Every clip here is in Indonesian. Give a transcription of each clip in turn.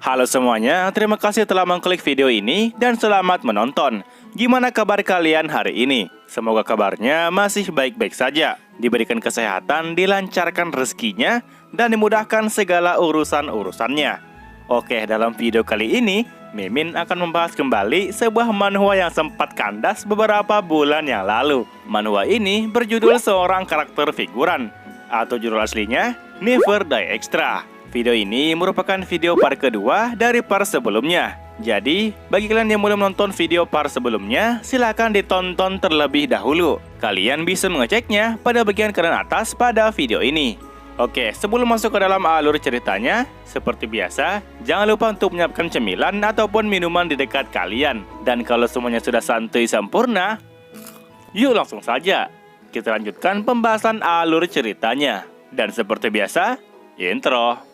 Halo semuanya, terima kasih telah mengklik video ini dan selamat menonton. Gimana kabar kalian hari ini? Semoga kabarnya masih baik-baik saja, diberikan kesehatan, dilancarkan rezekinya, dan dimudahkan segala urusan-urusannya. Oke, dalam video kali ini, Mimin akan membahas kembali sebuah manhwa yang sempat kandas beberapa bulan yang lalu. Manhwa ini berjudul Seorang Karakter Figuran, atau judul aslinya Never Die Extra. Video ini merupakan video part kedua dari part sebelumnya. Jadi, bagi kalian yang belum menonton video part sebelumnya, silahkan ditonton terlebih dahulu. Kalian bisa mengeceknya pada bagian kanan atas pada video ini. Oke, sebelum masuk ke dalam alur ceritanya, seperti biasa, jangan lupa untuk menyiapkan cemilan ataupun minuman di dekat kalian. Dan kalau semuanya sudah santuy sempurna, yuk langsung saja kita lanjutkan pembahasan alur ceritanya. Dan seperti biasa, intro.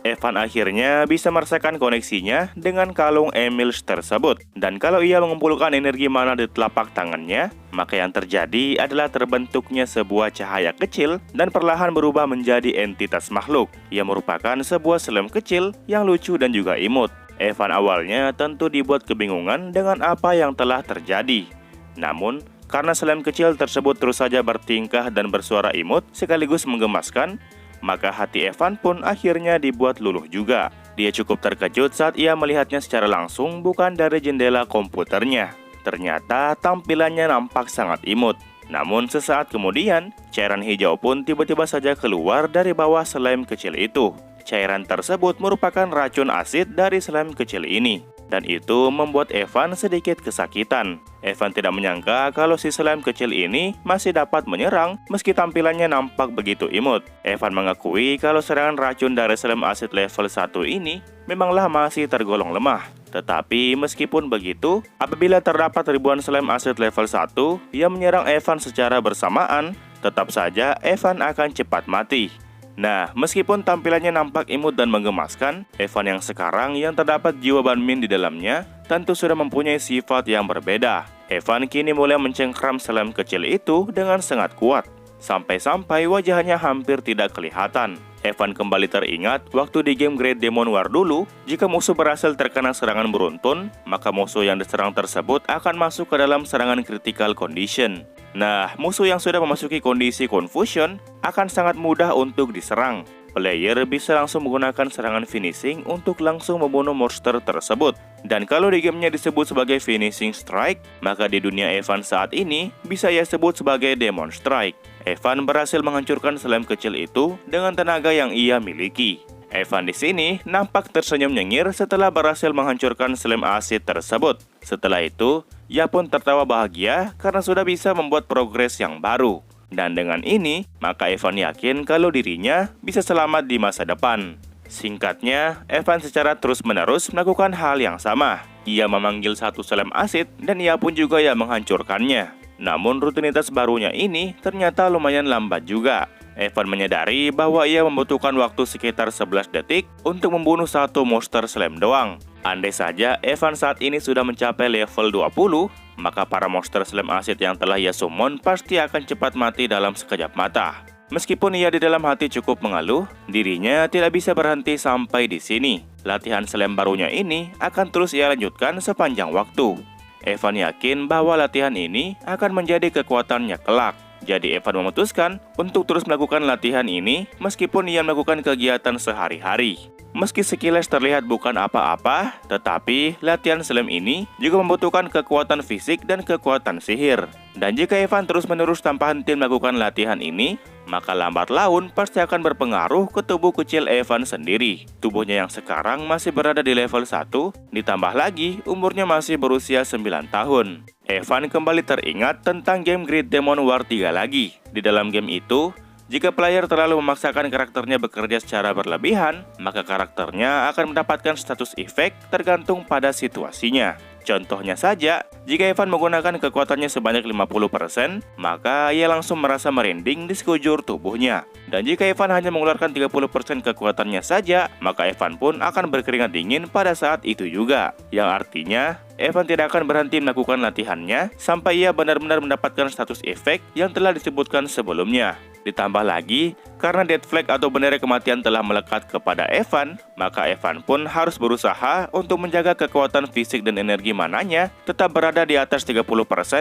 Evan akhirnya bisa merasakan koneksinya dengan kalung Emils tersebut. Dan kalau ia mengumpulkan energi mana di telapak tangannya, maka yang terjadi adalah terbentuknya sebuah cahaya kecil dan perlahan berubah menjadi entitas makhluk. Ia merupakan sebuah slime kecil yang lucu dan juga imut. Evan awalnya tentu dibuat kebingungan dengan apa yang telah terjadi. Namun, karena slime kecil tersebut terus saja bertingkah dan bersuara imut sekaligus menggemaskan, maka hati Evan pun akhirnya dibuat luluh juga. Dia cukup terkejut saat ia melihatnya secara langsung bukan dari jendela komputernya. Ternyata tampilannya nampak sangat imut. Namun sesaat kemudian, cairan hijau pun tiba-tiba saja keluar dari bawah slime kecil itu. Cairan tersebut merupakan racun asid dari slime kecil ini. Dan itu membuat Evan sedikit kesakitan. Evan tidak menyangka kalau si slime kecil ini masih dapat menyerang meski tampilannya nampak begitu imut. Evan mengakui kalau serangan racun dari slime asid level 1 ini memanglah masih tergolong lemah. Tetapi meskipun begitu, apabila terdapat ribuan slime asid level 1 yang menyerang Evan secara bersamaan, tetap saja Evan akan cepat mati. Nah, meskipun tampilannya nampak imut dan menggemaskan, Evan yang sekarang yang terdapat jiwa Banmin di dalamnya tentu sudah mempunyai sifat yang berbeda. Evan kini mulai mencengkram slime kecil itu dengan sangat kuat, sampai-sampai wajahnya hampir tidak kelihatan. Evan kembali teringat waktu di game Great Demon War dulu, jika musuh berhasil terkena serangan beruntun, maka musuh yang diserang tersebut akan masuk ke dalam serangan critical condition. Nah, musuh yang sudah memasuki kondisi confusion akan sangat mudah untuk diserang. Player bisa langsung menggunakan serangan finishing untuk langsung membunuh monster tersebut. Dan kalau di gamenya disebut sebagai finishing strike, maka di dunia Evan saat ini bisa ia sebut sebagai demon strike. Evan berhasil menghancurkan slime kecil itu dengan tenaga yang ia miliki. Evan di sini nampak tersenyum nyengir setelah berhasil menghancurkan slime asid tersebut. Setelah itu, ia pun tertawa bahagia karena sudah bisa membuat progres yang baru. Dan dengan ini, maka Evan yakin kalau dirinya bisa selamat di masa depan. Singkatnya, Evan secara terus-menerus melakukan hal yang sama. Ia memanggil satu slime asid dan ia pun juga yang menghancurkannya. Namun rutinitas barunya ini ternyata lumayan lambat juga. Evan menyadari bahwa ia membutuhkan waktu sekitar 11 detik untuk membunuh satu monster slime doang. Andai saja Evan saat ini sudah mencapai level 20, maka para monster slime asid yang telah ia summon pasti akan cepat mati dalam sekejap mata. Meskipun ia di dalam hati cukup mengeluh, dirinya tidak bisa berhenti sampai di sini. Latihan slime barunya ini akan terus ia lanjutkan sepanjang waktu. Evan yakin bahwa latihan ini akan menjadi kekuatannya kelak. Jadi Evan memutuskan untuk terus melakukan latihan ini meskipun ia melakukan kegiatan sehari-hari. Meski sekilas terlihat bukan apa-apa, tetapi latihan slime ini juga membutuhkan kekuatan fisik dan kekuatan sihir. Dan jika Evan terus-menerus tanpa henti melakukan latihan ini, maka lambat laun pasti akan berpengaruh ke tubuh kecil Evan sendiri. Tubuhnya yang sekarang masih berada di level 1, ditambah lagi umurnya masih berusia 9 tahun. Evan kembali teringat tentang game Great Demon War 3 lagi. Di dalam game itu, jika player terlalu memaksakan karakternya bekerja secara berlebihan, maka karakternya akan mendapatkan status efek tergantung pada situasinya. Contohnya saja, jika Evan menggunakan kekuatannya sebanyak 50%, maka ia langsung merasa merinding di sekujur tubuhnya. Dan jika Evan hanya mengeluarkan 30% kekuatannya saja, maka Evan pun akan berkeringat dingin pada saat itu juga. Yang artinya, Evan tidak akan berhenti melakukan latihannya sampai ia benar-benar mendapatkan status efek yang telah disebutkan sebelumnya. Ditambah lagi, karena death flag atau bendera kematian telah melekat kepada Evan, maka Evan pun harus berusaha untuk menjaga kekuatan fisik dan energi mananya tetap berada di atas 30%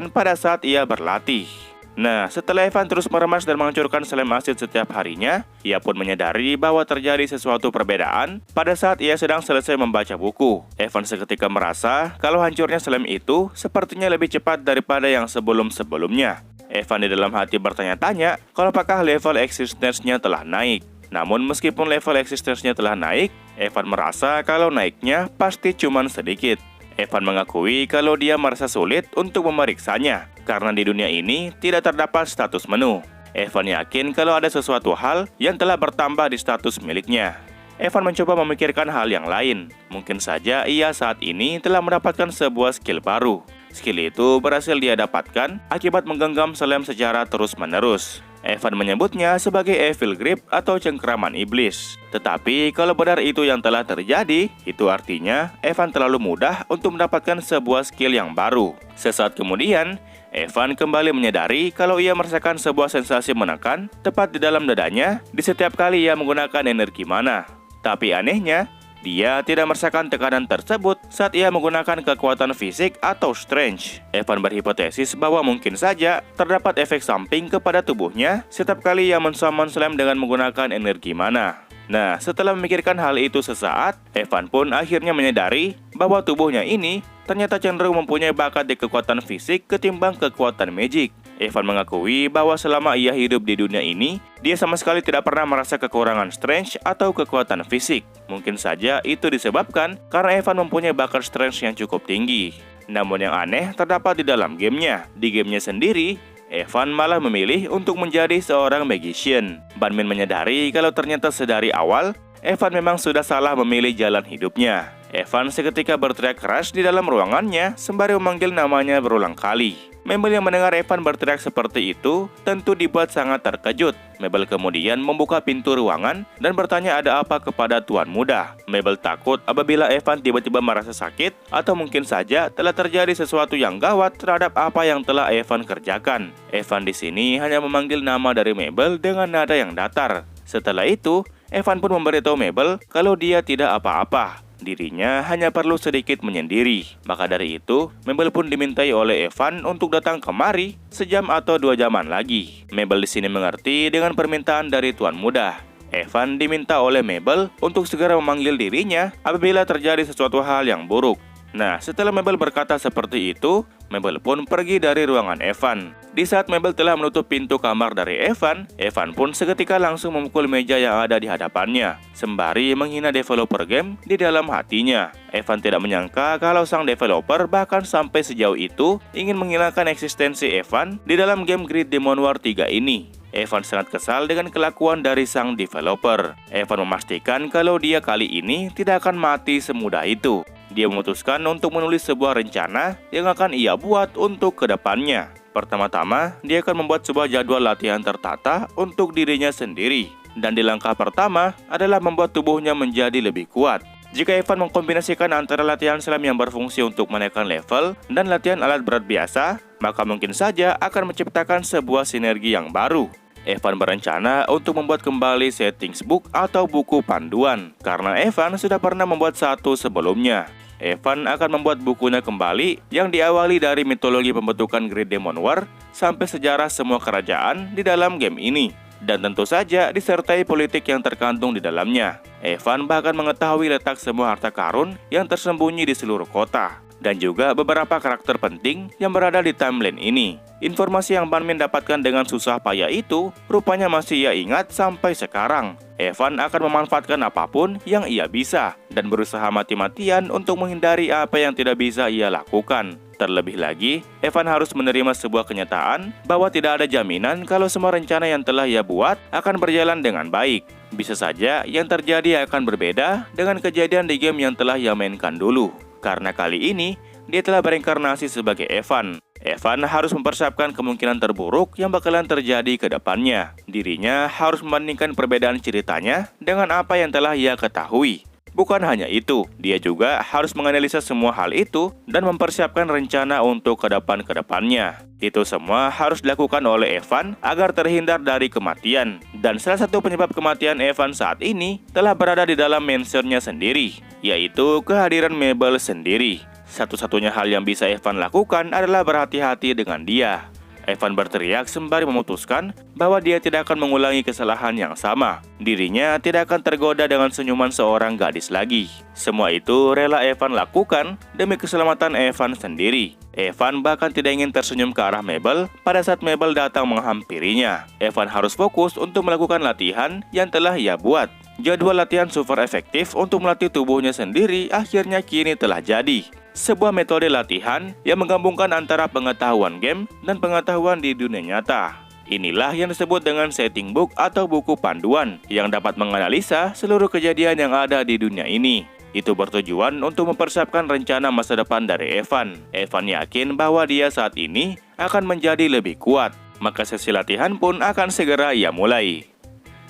pada saat ia berlatih. Nah, setelah Evan terus meremas dan menghancurkan slime acid setiap harinya, ia pun menyadari bahwa terjadi sesuatu perbedaan pada saat ia sedang selesai membaca buku. Evan seketika merasa kalau hancurnya slime itu sepertinya lebih cepat daripada yang sebelum-sebelumnya. Evan di dalam hati bertanya-tanya kalau apakah level existence-nya telah naik. Namun meskipun level existence-nya telah naik, Evan merasa kalau naiknya pasti cuman sedikit. Evan mengakui kalau dia merasa sulit untuk memeriksanya, karena di dunia ini tidak terdapat status menu. Evan yakin kalau ada sesuatu hal yang telah bertambah di status miliknya. Evan mencoba memikirkan hal yang lain. Mungkin saja ia saat ini telah mendapatkan sebuah skill baru. Skill itu berhasil dia dapatkan akibat menggenggam slime secara terus-menerus. Evan menyebutnya sebagai Evil Grip atau cengkraman iblis. Tetapi kalau benar itu yang telah terjadi, itu artinya Evan terlalu mudah untuk mendapatkan sebuah skill yang baru. Sesaat kemudian, Evan kembali menyadari kalau ia merasakan sebuah sensasi menekan tepat di dalam dadanya di setiap kali ia menggunakan energi mana. Tapi anehnya, dia tidak merasakan tekanan tersebut saat ia menggunakan kekuatan fisik atau strength. Evan berhipotesis bahwa mungkin saja terdapat efek samping kepada tubuhnya setiap kali ia men-summon slime dengan menggunakan energi mana. Nah, setelah memikirkan hal itu sesaat, Evan pun akhirnya menyadari bahwa tubuhnya ini ternyata cenderung mempunyai bakat di kekuatan fisik ketimbang kekuatan magic. Evan mengakui bahwa selama ia hidup di dunia ini, dia sama sekali tidak pernah merasa kekurangan strength atau kekuatan fisik. Mungkin saja itu disebabkan karena Evan mempunyai bakat strength yang cukup tinggi. Namun yang aneh terdapat di dalam gamenya. Di gamenya sendiri, Evan malah memilih untuk menjadi seorang magician. Banmin menyadari kalau ternyata sedari awal, Evan memang sudah salah memilih jalan hidupnya. Evan seketika berteriak keras di dalam ruangannya sembari memanggil namanya berulang kali. Mabel yang mendengar Evan berteriak seperti itu tentu dibuat sangat terkejut. Mabel kemudian membuka pintu ruangan dan bertanya ada apa kepada tuan muda. Mabel takut apabila Evan tiba-tiba merasa sakit atau mungkin saja telah terjadi sesuatu yang gawat terhadap apa yang telah Evan kerjakan. Evan di sini hanya memanggil nama dari Mabel dengan nada yang datar. Setelah itu, Evan pun memberitahu Mabel kalau dia tidak apa-apa. Dirinya hanya perlu sedikit menyendiri. Maka dari itu, Mabel pun dimintai oleh Evan untuk datang kemari sejam atau 2 jaman lagi. Mabel di sini mengerti dengan permintaan dari tuan muda. Evan diminta oleh Mabel untuk segera memanggil dirinya apabila terjadi sesuatu hal yang buruk. Nah, setelah Mabel berkata seperti itu, Mabel pun pergi dari ruangan Evan. Di saat Mabel telah menutup pintu kamar dari Evan, Evan pun seketika langsung memukul meja yang ada di hadapannya, sembari menghina developer game di dalam hatinya. Evan tidak menyangka kalau sang developer bahkan sampai sejauh itu ingin menghilangkan eksistensi Evan di dalam game Great Demon War 3 ini. Evan sangat kesal dengan kelakuan dari sang developer. Evan memastikan kalau dia kali ini tidak akan mati semudah itu. Dia memutuskan untuk menulis sebuah rencana yang akan ia buat untuk kedepannya. Pertama-tama, dia akan membuat sebuah jadwal latihan tertata untuk dirinya sendiri. Dan di langkah pertama adalah membuat tubuhnya menjadi lebih kuat. Jika Evan mengkombinasikan antara latihan slime yang berfungsi untuk menaikkan level dan latihan alat berat biasa, maka mungkin saja akan menciptakan sebuah sinergi yang baru. Evan berencana untuk membuat kembali settings book atau buku panduan, karena Evan sudah pernah membuat satu sebelumnya. Evan akan membuat bukunya kembali yang diawali dari mitologi pembentukan Great Demon War sampai sejarah semua kerajaan di dalam game ini. Dan tentu saja disertai politik yang terkandung di dalamnya. Evan bahkan mengetahui letak semua harta karun yang tersembunyi di seluruh kota. Dan juga beberapa karakter penting yang berada di timeline ini. Informasi yang Banmin dapatkan dengan susah payah itu rupanya masih ia ingat sampai sekarang. Evan akan memanfaatkan apapun yang ia bisa dan berusaha mati-matian untuk menghindari apa yang tidak bisa ia lakukan. Terlebih lagi, Evan harus menerima sebuah kenyataan bahwa tidak ada jaminan kalau semua rencana yang telah ia buat akan berjalan dengan baik. Bisa saja yang terjadi akan berbeda dengan kejadian di game yang telah ia mainkan dulu. Karena kali ini, dia telah berinkarnasi sebagai Evan. Evan harus mempersiapkan kemungkinan terburuk yang bakalan terjadi ke depannya. Dirinya harus membandingkan perbedaan ceritanya dengan apa yang telah ia ketahui. Bukan hanya itu, dia juga harus menganalisa semua hal itu dan mempersiapkan rencana untuk ke depannya. Itu semua harus dilakukan oleh Evan agar terhindar dari kematian. Dan salah satu penyebab kematian Evan saat ini telah berada di dalam mansionnya sendiri, yaitu kehadiran Mabel sendiri. Satu-satunya hal yang bisa Evan lakukan adalah berhati-hati dengan dia. Evan berteriak sembari memutuskan bahwa dia tidak akan mengulangi kesalahan yang sama. Dirinya tidak akan tergoda dengan senyuman seorang gadis lagi. Semua itu rela Evan lakukan demi keselamatan Evan sendiri. Evan bahkan tidak ingin tersenyum ke arah Mabel pada saat Mabel datang menghampirinya. Evan harus fokus untuk melakukan latihan yang telah ia buat. Jadwal latihan super efektif untuk melatih tubuhnya sendiri akhirnya kini telah jadi. Sebuah metode latihan yang menggabungkan antara pengetahuan game dan pengetahuan di dunia nyata. Inilah yang disebut dengan setting book atau buku panduan yang dapat menganalisa seluruh kejadian yang ada di dunia ini. Itu bertujuan untuk mempersiapkan rencana masa depan dari Evan. Evan yakin bahwa dia saat ini akan menjadi lebih kuat, maka sesi latihan pun akan segera ia mulai.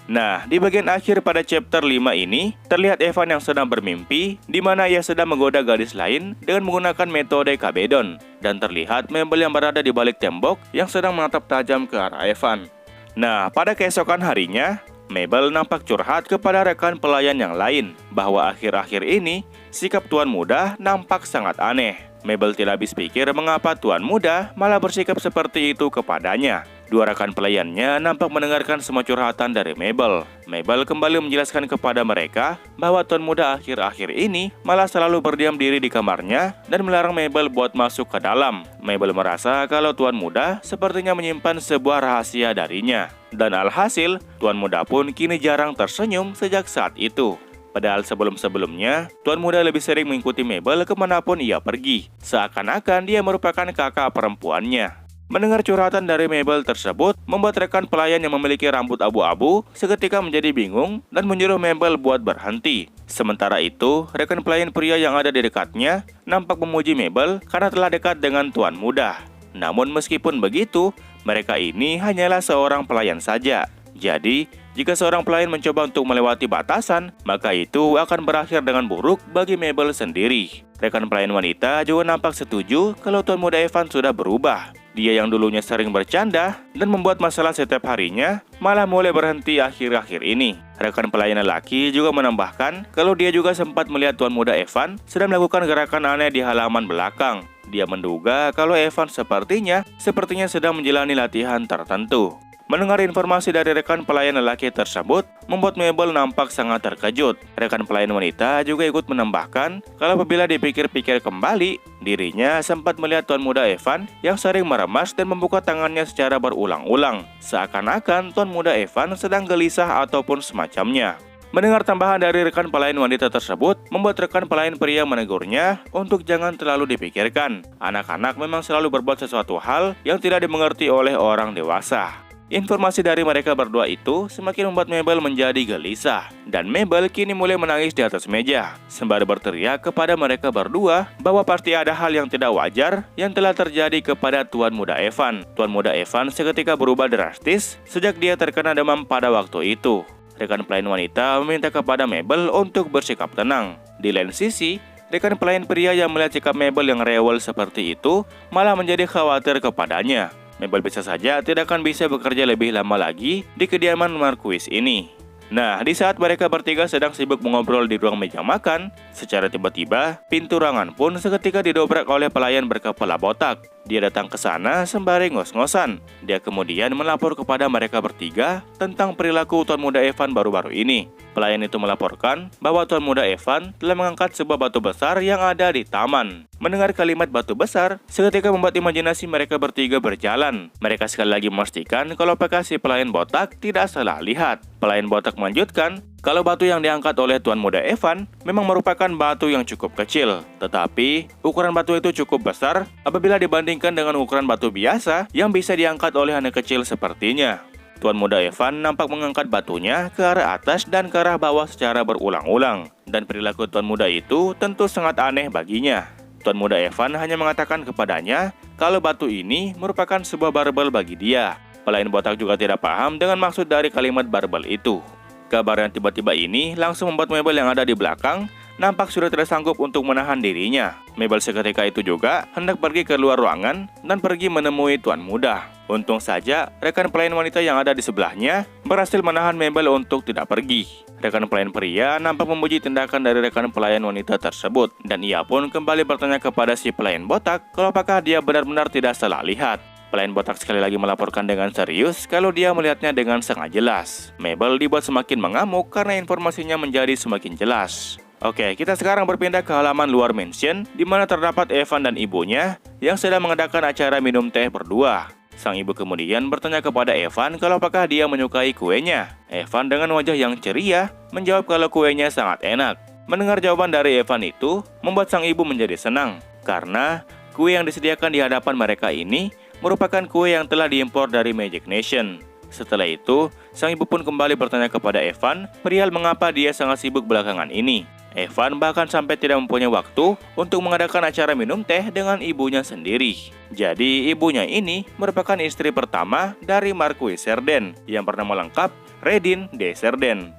Nah, di bagian akhir pada chapter 5 ini, terlihat Evan yang sedang bermimpi, di mana ia sedang menggoda gadis lain dengan menggunakan metode Kabedon. Dan terlihat Mabel yang berada di balik tembok yang sedang menatap tajam ke arah Evan. Nah, pada keesokan harinya, Mabel nampak curhat kepada rekan pelayan yang lain, bahwa akhir-akhir ini, sikap tuan muda nampak sangat aneh. Mabel tidak habis pikir mengapa tuan muda malah bersikap seperti itu kepadanya. Dua rekan pelayannya nampak mendengarkan semua curhatan dari Mabel. Mabel kembali menjelaskan kepada mereka bahwa tuan muda akhir-akhir ini malah selalu berdiam diri di kamarnya dan melarang Mabel buat masuk ke dalam. Mabel merasa kalau tuan muda sepertinya menyimpan sebuah rahasia darinya. Dan alhasil, tuan muda pun kini jarang tersenyum sejak saat itu. Padahal sebelum-sebelumnya, tuan muda lebih sering mengikuti Mabel kemanapun ia pergi. Seakan-akan dia merupakan kakak perempuannya. Mendengar curhatan dari Mabel tersebut, membuat rekan pelayan yang memiliki rambut abu-abu seketika menjadi bingung dan menyuruh Mabel buat berhenti. Sementara itu, rekan pelayan pria yang ada di dekatnya nampak memuji Mabel karena telah dekat dengan tuan muda. Namun meskipun begitu, mereka ini hanyalah seorang pelayan saja. Jadi, jika seorang pelayan mencoba untuk melewati batasan, maka itu akan berakhir dengan buruk bagi Mabel sendiri. Rekan pelayan wanita juga nampak setuju kalau tuan muda Evan sudah berubah. Dia yang dulunya sering bercanda dan membuat masalah setiap harinya, malah mulai berhenti akhir-akhir ini. Rekan pelayan lelaki juga menambahkan kalau dia juga sempat melihat tuan muda Evan sedang melakukan gerakan aneh di halaman belakang. Dia menduga kalau Evan sepertinya sedang menjalani latihan tertentu. Mendengar informasi dari rekan pelayan lelaki tersebut, membuat Mabel nampak sangat terkejut. Rekan pelayan wanita juga ikut menambahkan kalau apabila dipikir-pikir kembali, dirinya sempat melihat tuan muda Evan yang sering meremas dan membuka tangannya secara berulang-ulang. Seakan-akan tuan muda Evan sedang gelisah ataupun semacamnya. Mendengar tambahan dari rekan pelayan wanita tersebut, membuat rekan pelayan pria menegurnya untuk jangan terlalu dipikirkan. Anak-anak memang selalu berbuat sesuatu hal yang tidak dimengerti oleh orang dewasa. Informasi dari mereka berdua itu semakin membuat Mabel menjadi gelisah. Dan Mabel kini mulai menangis di atas meja, sembari berteriak kepada mereka berdua bahwa pasti ada hal yang tidak wajar yang telah terjadi kepada tuan muda Evan. Tuan muda Evan seketika berubah drastis sejak dia terkena demam pada waktu itu. Rekan pelayan wanita meminta kepada Mabel untuk bersikap tenang. Di lain sisi, rekan pelayan pria yang melihat sikap Mabel yang rewel seperti itu malah menjadi khawatir kepadanya. Mabel bisa saja tidak akan bisa bekerja lebih lama lagi di kediaman Marquis ini. Nah, di saat mereka bertiga sedang sibuk mengobrol di ruang meja makan, secara tiba-tiba, pintu ruangan pun seketika didobrak oleh pelayan berkepala botak. Dia datang ke sana sembari ngos-ngosan. Dia kemudian melapor kepada mereka bertiga tentang perilaku tuan muda Evan baru-baru ini. Pelayan itu melaporkan bahwa tuan muda Evan telah mengangkat sebuah batu besar yang ada di taman. Mendengar kalimat batu besar, seketika membuat imajinasi mereka bertiga berjalan. Mereka sekali lagi memastikan kalau apakah si pelayan botak tidak salah lihat. Pelayan botak melanjutkan kalau batu yang diangkat oleh tuan muda Evan memang merupakan batu yang cukup kecil. Tetapi, ukuran batu itu cukup besar apabila dibandingkan dengan ukuran batu biasa yang bisa diangkat oleh anak kecil sepertinya. Tuan muda Evan nampak mengangkat batunya ke arah atas dan ke arah bawah secara berulang-ulang. Dan perilaku tuan muda itu tentu sangat aneh baginya. Tuan muda Evan hanya mengatakan kepadanya kalau batu ini merupakan sebuah barbel bagi dia. Pelayan botak juga tidak paham dengan maksud dari kalimat barbel itu. Kabar yang tiba-tiba ini langsung membuat Mabel yang ada di belakang nampak sudah tidak sanggup untuk menahan dirinya. Mabel seketika itu juga hendak pergi ke luar ruangan dan pergi menemui tuan muda. Untung saja rekan pelayan wanita yang ada di sebelahnya berhasil menahan Mabel untuk tidak pergi. Rekan pelayan pria nampak memuji tindakan dari rekan pelayan wanita tersebut, dan ia pun kembali bertanya kepada si pelayan botak kalau apakah dia benar-benar tidak salah lihat. Pelayan botak sekali lagi melaporkan dengan serius kalau dia melihatnya dengan sangat jelas. Mabel dibuat semakin mengamuk karena informasinya menjadi semakin jelas. Oke, kita sekarang berpindah ke halaman luar mansion, di mana terdapat Evan dan ibunya yang sedang mengadakan acara minum teh berdua. Sang ibu kemudian bertanya kepada Evan kalau apakah dia menyukai kuenya. Evan dengan wajah yang ceria menjawab kalau kuenya sangat enak. Mendengar jawaban dari Evan itu membuat sang ibu menjadi senang, karena kue yang disediakan di hadapan mereka ini merupakan kue yang telah diimpor dari Magic Nation. Setelah itu, sang ibu pun kembali bertanya kepada Evan perihal mengapa dia sangat sibuk belakangan ini. Evan bahkan sampai tidak mempunyai waktu untuk mengadakan acara minum teh dengan ibunya sendiri. Jadi ibunya ini merupakan istri pertama dari Marquis Serden yang bernama lengkap Redin de Serden.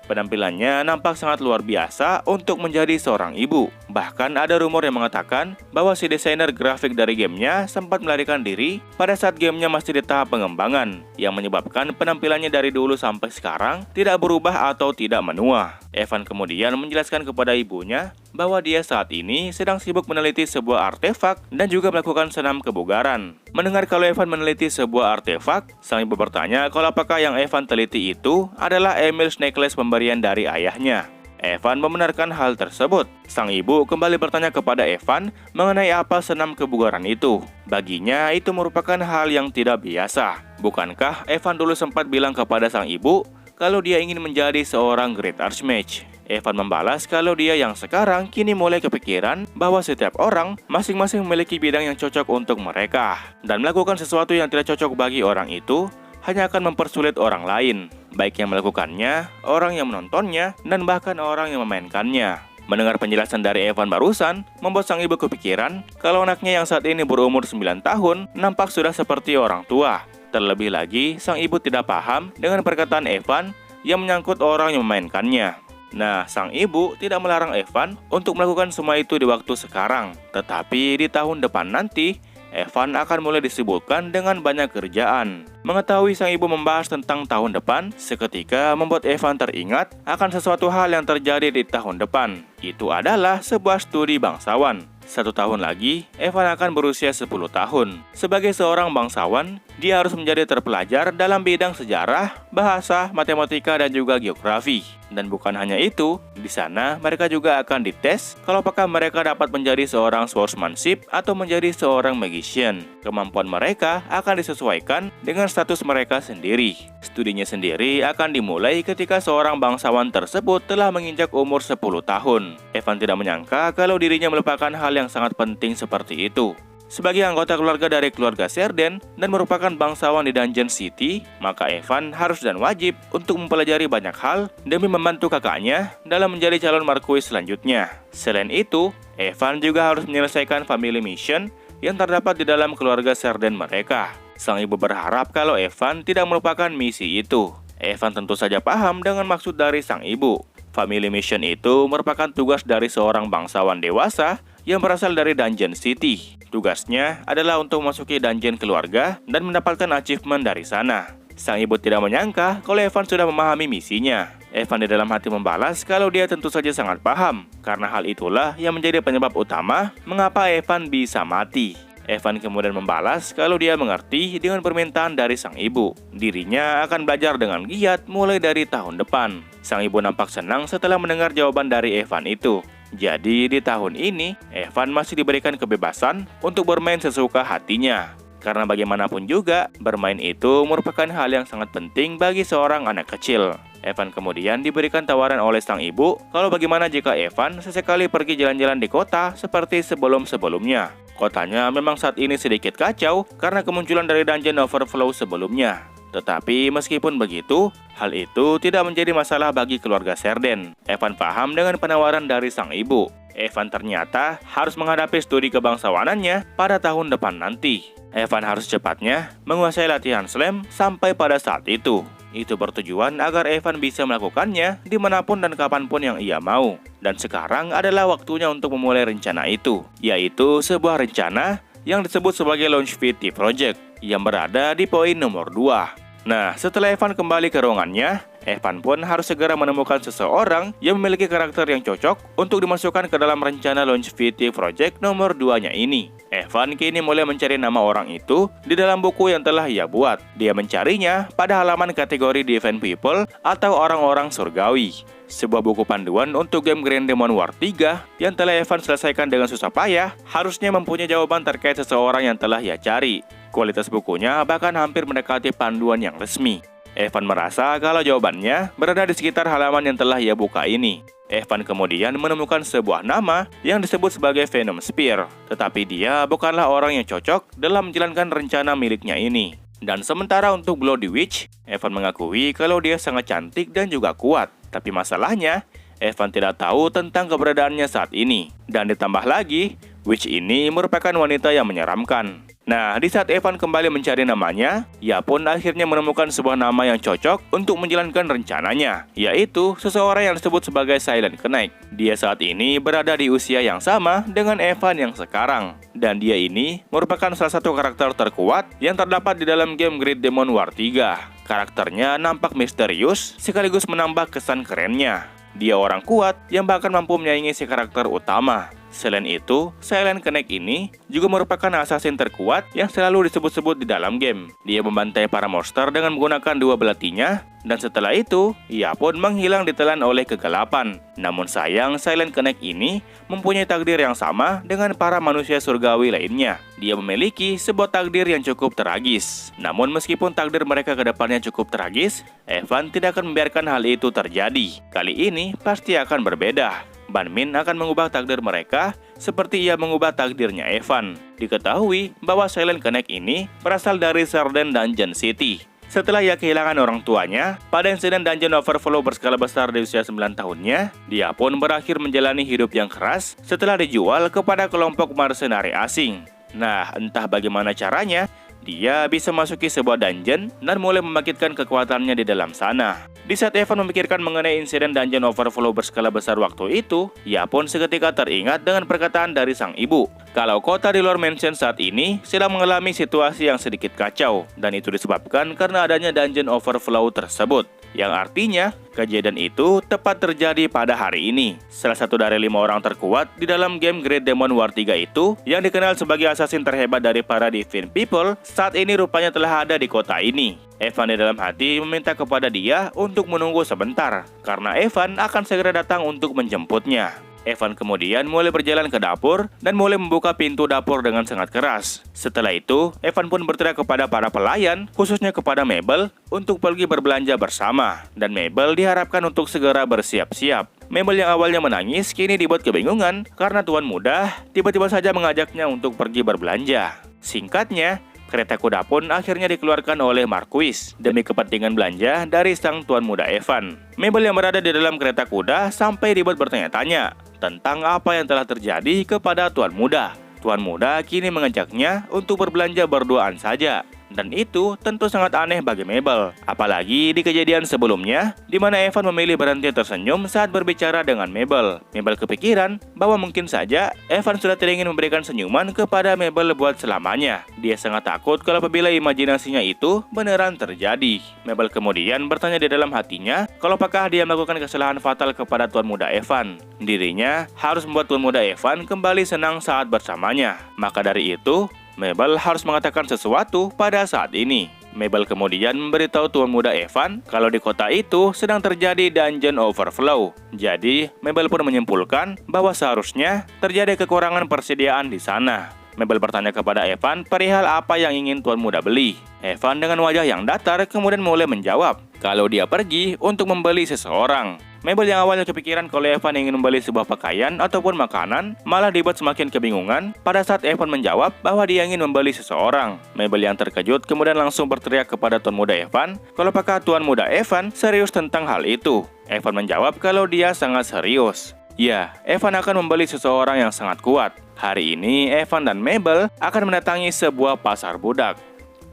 Penampilannya nampak sangat luar biasa untuk menjadi seorang ibu. Bahkan ada rumor yang mengatakan bahwa si desainer grafik dari gamenya sempat melarikan diri pada saat gamenya masih di tahap pengembangan, yang menyebabkan penampilannya dari dulu sampai sekarang tidak berubah atau tidak menua. Evan kemudian menjelaskan kepada ibunya bahwa dia saat ini sedang sibuk meneliti sebuah artefak dan juga melakukan senam kebugaran. Mendengar kalau Evan meneliti sebuah artefak, sang ibu bertanya kalau apakah yang Evan teliti itu adalah Emerald Necklace pemberian dari ayahnya. Evan membenarkan hal tersebut. Sang ibu kembali bertanya kepada Evan mengenai apa senam kebugaran itu. Baginya itu merupakan hal yang tidak biasa. Bukankah Evan dulu sempat bilang kepada sang ibu kalau dia ingin menjadi seorang Great Archmage? Evan membalas kalau dia yang sekarang kini mulai kepikiran bahwa setiap orang masing-masing memiliki bidang yang cocok untuk mereka, dan melakukan sesuatu yang tidak cocok bagi orang itu hanya akan mempersulit orang lain, baik yang melakukannya, orang yang menontonnya, dan bahkan orang yang memainkannya. Mendengar penjelasan dari Evan barusan, membuat sang ibu kepikiran kalau anaknya yang saat ini berumur 9 tahun nampak sudah seperti orang tua. Terlebih lagi, sang ibu tidak paham dengan perkataan Evan yang menyangkut orang yang memainkannya. Nah, sang ibu tidak melarang Evan untuk melakukan semua itu di waktu sekarang. Tetapi di tahun depan nanti, Evan akan mulai disibukkan dengan banyak kerjaan. Mengetahui sang ibu membahas tentang tahun depan, seketika membuat Evan teringat akan sesuatu hal yang terjadi di tahun depan. Itu adalah sebuah studi bangsawan. 1 tahun lagi, Evan akan berusia 10 tahun. Sebagai seorang bangsawan, dia harus menjadi terpelajar dalam bidang sejarah, bahasa, matematika, dan juga geografi. Dan bukan hanya itu, di sana mereka juga akan dites kalau apakah mereka dapat menjadi seorang swordsmanship atau menjadi seorang magician. Kemampuan mereka akan disesuaikan dengan status mereka sendiri. Studinya sendiri akan dimulai ketika seorang bangsawan tersebut telah menginjak umur 10 tahun. Evan tidak menyangka kalau dirinya melupakan hal yang sangat penting seperti itu. Sebagai anggota keluarga dari keluarga Serden dan merupakan bangsawan di Dungeon City, maka Evan harus dan wajib untuk mempelajari banyak hal demi membantu kakaknya dalam menjadi calon Marquis selanjutnya. Selain itu, Evan juga harus menyelesaikan family mission yang terdapat di dalam keluarga Serden mereka. Sang ibu berharap kalau Evan tidak melupakan misi itu. Evan tentu saja paham dengan maksud dari sang ibu. Family mission itu merupakan tugas dari seorang bangsawan dewasa yang berasal dari Dungeon City. Tugasnya adalah untuk memasuki dungeon keluarga dan mendapatkan achievement dari sana. Sang ibu tidak menyangka kalau Evan sudah memahami misinya. Evan di dalam hati membalas kalau dia tentu saja sangat paham, karena hal itulah yang menjadi penyebab utama mengapa Evan bisa mati. Evan kemudian membalas kalau dia mengerti dengan permintaan dari sang ibu. Dirinya akan belajar dengan giat mulai dari tahun depan. Sang ibu nampak senang setelah mendengar jawaban dari Evan itu. Jadi di tahun ini, Evan masih diberikan kebebasan untuk bermain sesuka hatinya. Karena bagaimanapun juga, bermain itu merupakan hal yang sangat penting bagi seorang anak kecil. Evan kemudian diberikan tawaran oleh sang ibu kalau bagaimana jika Evan sesekali pergi jalan-jalan di kota seperti sebelum-sebelumnya. Kotanya memang saat ini sedikit kacau karena kemunculan dari Dungeon Overflow sebelumnya. Tetapi meskipun begitu, hal itu tidak menjadi masalah bagi keluarga Sherden. Evan paham dengan penawaran dari sang ibu. Evan ternyata harus menghadapi studi kebangsawanannya pada tahun depan nanti. Evan harus cepatnya menguasai latihan slam sampai pada saat itu. Itu bertujuan agar Evan bisa melakukannya dimanapun dan kapanpun yang ia mau. Dan sekarang adalah waktunya untuk memulai rencana itu, yaitu sebuah rencana yang disebut sebagai Launch VT Project yang berada di poin nomor 2. Nah, setelah Evan kembali ke ruangannya, Evan pun harus segera menemukan seseorang yang memiliki karakter yang cocok untuk dimasukkan ke dalam rencana Launch VT Project nomor 2-nya ini. Evan kini mulai mencari nama orang itu di dalam buku yang telah ia buat. Dia mencarinya pada halaman kategori Divine People atau orang-orang surgawi. Sebuah buku panduan untuk game Grand Demon War 3 yang telah Evan selesaikan dengan susah payah harusnya mempunyai jawaban terkait seseorang yang telah ia cari. Kualitas bukunya bahkan hampir mendekati panduan yang resmi. Evan merasa kalau jawabannya berada di sekitar halaman yang telah ia buka ini. Evan kemudian menemukan sebuah nama yang disebut sebagai Venom Spear. Tetapi dia bukanlah orang yang cocok dalam menjalankan rencana miliknya ini. Dan sementara untuk Bloody Witch, Evan mengakui kalau dia sangat cantik dan juga kuat. Tapi masalahnya, Evan tidak tahu tentang keberadaannya saat ini. Dan ditambah lagi, Witch ini merupakan wanita yang menyeramkan. Nah, di saat Evan kembali mencari namanya, ia pun akhirnya menemukan sebuah nama yang cocok untuk menjalankan rencananya, yaitu seseorang yang disebut sebagai Silent Knight. Dia saat ini berada di usia yang sama dengan Evan yang sekarang. Dan dia ini merupakan salah satu karakter terkuat yang terdapat di dalam game Great Demon War 3. Karakternya nampak misterius sekaligus menambah kesan kerennya. Dia orang kuat yang bahkan mampu menyaingi si karakter utama. Selain itu, Silent Knight ini juga merupakan assassin terkuat yang selalu disebut-sebut di dalam game. Dia membantai para monster dengan menggunakan dua belatinya, dan setelah itu, ia pun menghilang ditelan oleh kegelapan. Namun sayang, Silent Knight ini mempunyai takdir yang sama dengan para manusia surgawi lainnya. Dia memiliki sebuah takdir yang cukup tragis. Namun meskipun takdir mereka ke depannya cukup tragis, Evan tidak akan membiarkan hal itu terjadi. Kali ini pasti akan berbeda. Ban Min akan mengubah takdir mereka seperti ia mengubah takdirnya Evan. Diketahui bahwa Silent Knight ini berasal dari Sherden Dungeon City. Setelah ia kehilangan orang tuanya pada insiden Dungeon Overflow berskala besar di usia 9 tahunnya, dia pun berakhir menjalani hidup yang keras setelah dijual kepada kelompok mercenari asing. Nah, entah bagaimana caranya, dia bisa masuki sebuah dungeon dan mulai membangkitkan kekuatannya di dalam sana. Di saat Evan memikirkan mengenai insiden Dungeon Overflow berskala besar waktu itu, ia pun seketika teringat dengan perkataan dari sang ibu. Kalau kota di luar mansion saat ini sedang mengalami situasi yang sedikit kacau, dan itu disebabkan karena adanya Dungeon Overflow tersebut. Yang artinya, kejadian itu tepat terjadi pada hari ini. Salah satu dari 5 orang terkuat di dalam game Great Demon War 3 itu, yang dikenal sebagai assassin terhebat dari para Divine People, saat ini rupanya telah ada di kota ini. Evan di dalam hati meminta kepada dia untuk menunggu sebentar, karena Evan akan segera datang untuk menjemputnya. Evan kemudian mulai berjalan ke dapur dan mulai membuka pintu dapur dengan sangat keras. Setelah itu, Evan pun berteriak kepada para pelayan, khususnya kepada Mabel, untuk pergi berbelanja bersama. Dan Mabel diharapkan untuk segera bersiap-siap. Mabel yang awalnya menangis kini dibuat kebingungan karena tuan muda tiba-tiba saja mengajaknya untuk pergi berbelanja. Singkatnya, kereta kuda pun akhirnya dikeluarkan oleh Marquis demi kepentingan belanja dari sang tuan muda Evan. Mabel yang berada di dalam kereta kuda sampai dibuat bertanya-tanya tentang apa yang telah terjadi kepada tuan muda. Tuan muda kini mengajaknya untuk berbelanja berduaan saja. Dan itu tentu sangat aneh bagi Mabel. Apalagi di kejadian sebelumnya, di mana Evan memilih berhenti tersenyum saat berbicara dengan Mabel. Mabel kepikiran bahwa mungkin saja Evan sudah tidak ingin memberikan senyuman kepada Mabel buat selamanya. Dia sangat takut kalau apabila imajinasinya itu beneran terjadi. Mabel kemudian bertanya di dalam hatinya kalau apakah dia melakukan kesalahan fatal kepada tuan muda Evan. Dirinya harus membuat tuan muda Evan kembali senang saat bersamanya. Maka dari itu, Mabel harus mengatakan sesuatu pada saat ini. Mabel kemudian memberitahu tuan muda Evan kalau di kota itu sedang terjadi Dungeon Overflow. Jadi, Mabel pun menyimpulkan bahwa seharusnya terjadi kekurangan persediaan di sana. Mabel bertanya kepada Evan perihal apa yang ingin tuan muda beli. Evan dengan wajah yang datar kemudian mulai menjawab kalau dia pergi untuk membeli seseorang. Mabel yang awalnya kepikiran kalau Evan ingin membeli sebuah pakaian ataupun makanan, malah dibuat semakin kebingungan pada saat Evan menjawab bahwa dia ingin membeli seseorang. Mabel yang terkejut kemudian langsung berteriak kepada tuan muda Evan kalau apakah tuan muda Evan serius tentang hal itu. Evan menjawab kalau dia sangat serius. Ya, Evan akan membeli seseorang yang sangat kuat. Hari ini, Evan dan Mabel akan mendatangi sebuah pasar budak.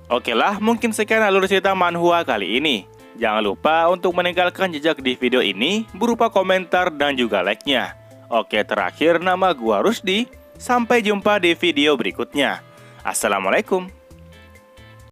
Oke lah, mungkin sekian alur cerita manhwa kali ini. Jangan lupa untuk meninggalkan jejak di video ini berupa komentar dan juga like-nya. Oke, terakhir nama gua Rusdi. Sampai jumpa di video berikutnya. Assalamualaikum.